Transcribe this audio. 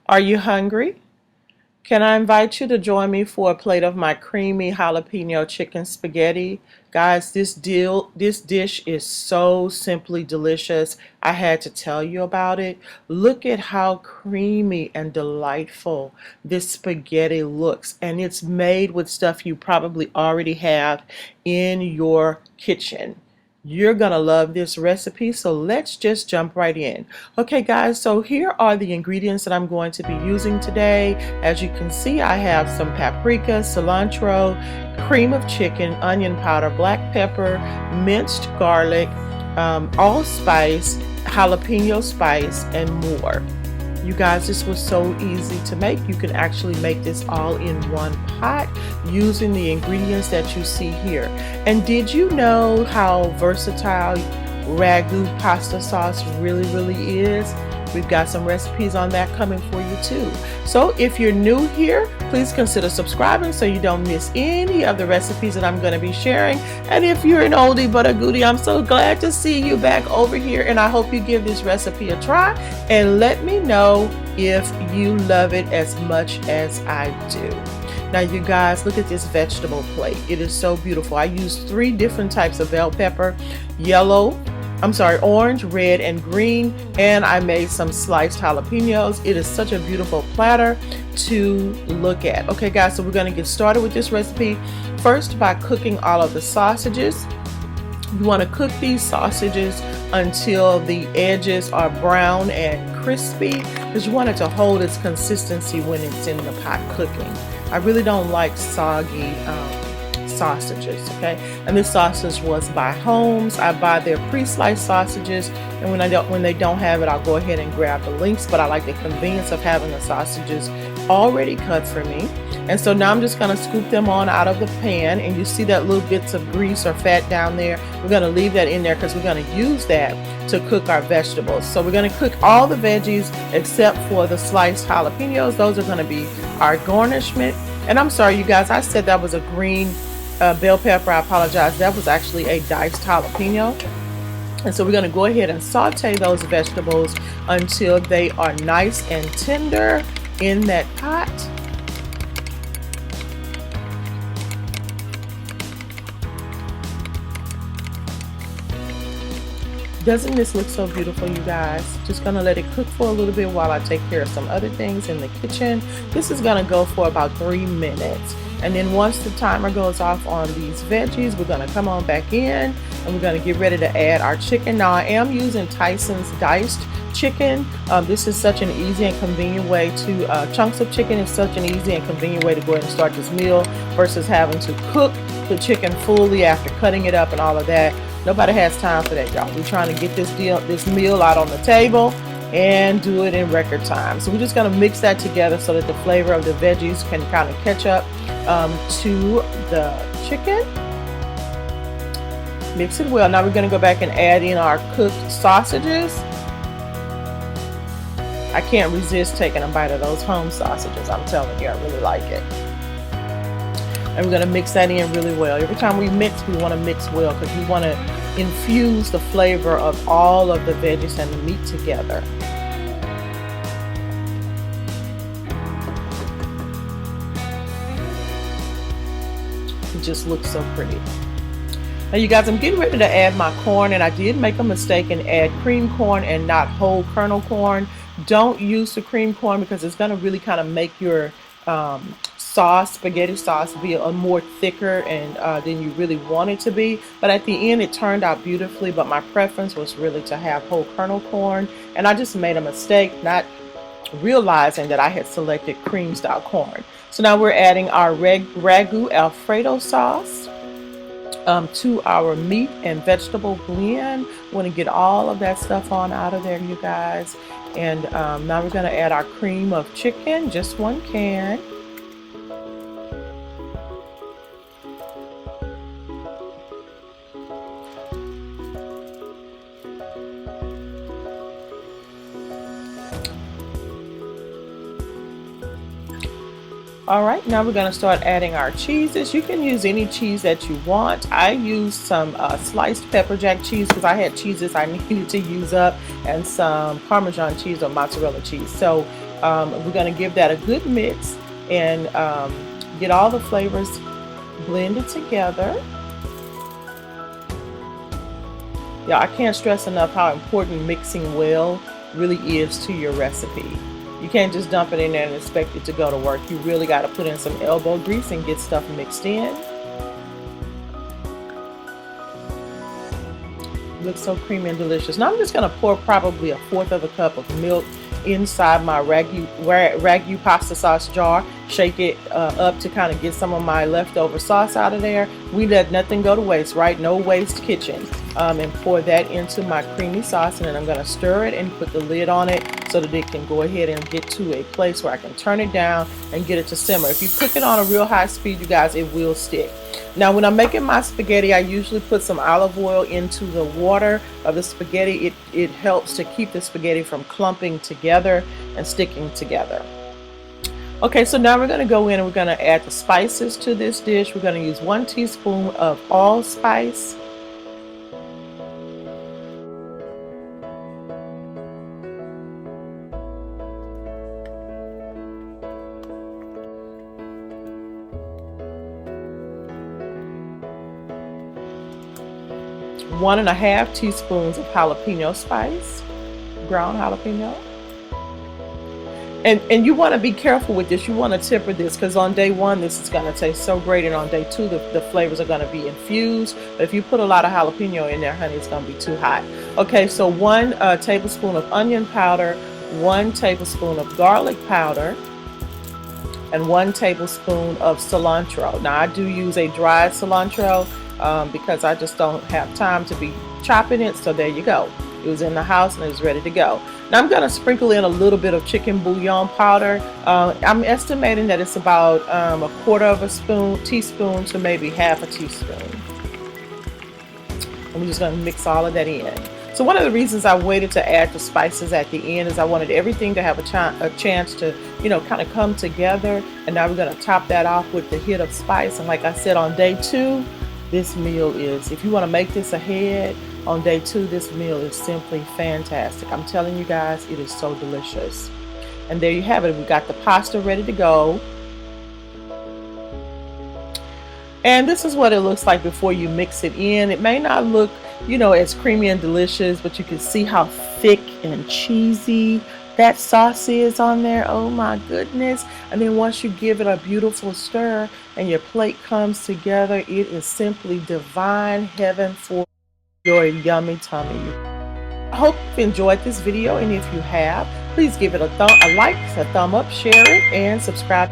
Are you hungry? Can I invite you to join me for a plate of my creamy jalapeno chicken spaghetti? Guys, this dish is so simply delicious. I had to tell you about it. Look at how creamy and delightful this spaghetti looks, and it's made with stuff you probably already have in your kitchen. You're gonna love this recipe, so let's just jump right in. Okay guys, so here are the ingredients that I'm going to be using today. As you can see, I have some paprika, cilantro, cream of chicken, onion powder, black pepper, minced garlic, allspice, jalapeno spice, and more. You guys, this was so easy to make. You can actually make this all in one pot using the ingredients that you see here. And did you know how versatile ragu pasta sauce really is? We've got some recipes on that coming for you too. So if you're new here, please consider subscribing so you don't miss any of the recipes that I'm going to be sharing. And if you're an oldie but a goodie, I'm so glad to see you back over here, and I hope you give this recipe a try and let me know if you love it as much as I do. Now you guys, look at this vegetable plate. It is so beautiful. I used 3 different types of bell pepper, orange, red, and green, and I made some sliced jalapenos. It is such a beautiful platter to look at. Okay guys, so we're going to get started with this recipe first by cooking all of the sausages. You want to cook these sausages until the edges are brown and crispy, because you want it to hold its consistency when it's in the pot cooking. I really don't like soggy sausages, okay? And this sausage was by Holmes. I buy their pre-sliced sausages, and when they don't have it, I'll go ahead and grab the links, but I like the convenience of having the sausages already cut for me. And so now I'm just going to scoop them on out of the pan, and you see that little bits of grease or fat down there. We're going to leave that in there because we're going to use that to cook our vegetables. So we're going to cook all the veggies except for the sliced jalapenos. Those are going to be our garnishment. And I'm sorry you guys, I said that was a green bell pepper. I apologize. That was actually a diced jalapeno. And so we're going to go ahead and saute those vegetables until they are nice and tender in that pot. Doesn't this look so beautiful, you guys? Just gonna let it cook for a little bit while I take care of some other things in the kitchen. This is gonna go for about 3 minutes. And then once the timer goes off on these veggies, we're gonna come on back in and we're gonna get ready to add our chicken. Now I am using Tyson's diced chicken. This is such an easy and convenient way to, chunks of chicken is such an easy and convenient way to go ahead and start this meal versus having to cook the chicken fully after cutting it up and all of that. Nobody has time for that, y'all. We're trying to get this meal out on the table and do it in record time. So we're just gonna mix that together so that the flavor of the veggies can kind of catch up to the chicken. Mix it well. Now we're gonna go back and add in our cooked sausages. I can't resist taking a bite of those home sausages. I'm telling you, I really like it. And we're going to mix that in really well. Every time we mix, we want to mix well because we want to infuse the flavor of all of the veggies and the meat together. It just looks so pretty. Now you guys, I'm getting ready to add my corn, and I did make a mistake and add cream corn and not whole kernel corn. Don't use the cream corn because it's going to really kind of make your spaghetti sauce be a more thicker and than you really want it to be. But at the end it turned out beautifully, but my preference was really to have whole kernel corn, and I just made a mistake not realizing that I had selected cream style corn. So now we're adding our ragu alfredo sauce to our meat and vegetable blend. We want to get all of that stuff on out of there, you guys. And now we're going to add our cream of chicken, just 1 can. All right, now we're going to start adding our cheeses. You can use any cheese that you want. I used some sliced pepper jack cheese because I had cheeses I needed to use up, and some Parmesan cheese or mozzarella cheese. So we're going to give that a good mix and get all the flavors blended together. Yeah, I can't stress enough how important mixing well really is to your recipe. You can't just dump it in there and expect it to go to work. You really got to put in some elbow grease and get stuff mixed in. It looks so creamy and delicious. Now I'm just going to pour probably 1/4 of a cup of milk inside my ragu pasta sauce jar. Shake it up to kind of get some of my leftover sauce out of there. We let nothing go to waste, right? No waste kitchen. And pour that into my creamy sauce, and then I'm going to stir it and put the lid on it so that it can go ahead and get to a place where I can turn it down and get it to simmer. If you cook it on a real high speed, you guys, it will stick. Now when I'm making my spaghetti, I usually put some olive oil into the water of the spaghetti. It helps to keep the spaghetti from clumping together and sticking together. Okay, so now we're going to go in and we're going to add the spices to this dish. We're going to use 1 teaspoon of allspice. One and a half teaspoons of jalapeno spice, ground jalapeno. And you want to be careful with this. You want to temper this because on day 1 this is going to taste so great, and on day 2 the flavors are going to be infused. But if you put a lot of jalapeno in there, honey, it's going to be too hot. Okay, so 1 tablespoon of onion powder, 1 tablespoon of garlic powder, and 1 tablespoon of cilantro. Now I do use a dried cilantro because I just don't have time to be chopping it. So there you go. It was in the house and it was ready to go. Now I'm going to sprinkle in a little bit of chicken bouillon powder. I'm estimating that it's about 1/4 of a teaspoon to maybe 1/2 a teaspoon. I'm just going to mix all of that in. So one of the reasons I waited to add the spices at the end is I wanted everything to have a chance to, you know, kind of come together. And now we're going to top that off with the hit of spice. And like I said, on day 2, this meal is, if you want to make this ahead, on day 2, this meal is simply fantastic. I'm telling you guys, it is so delicious. And there you have it. We got the pasta ready to go. And this is what it looks like before you mix it in. It may not look, you know, as creamy and delicious, but you can see how thick and cheesy that sauce is on there. Oh my goodness. And then once you give it a beautiful stir and your plate comes together, it is simply divine heaven for your yummy tummy. I hope you've enjoyed this video, and if you have, please give it a like, a thumb up, share it, and subscribe.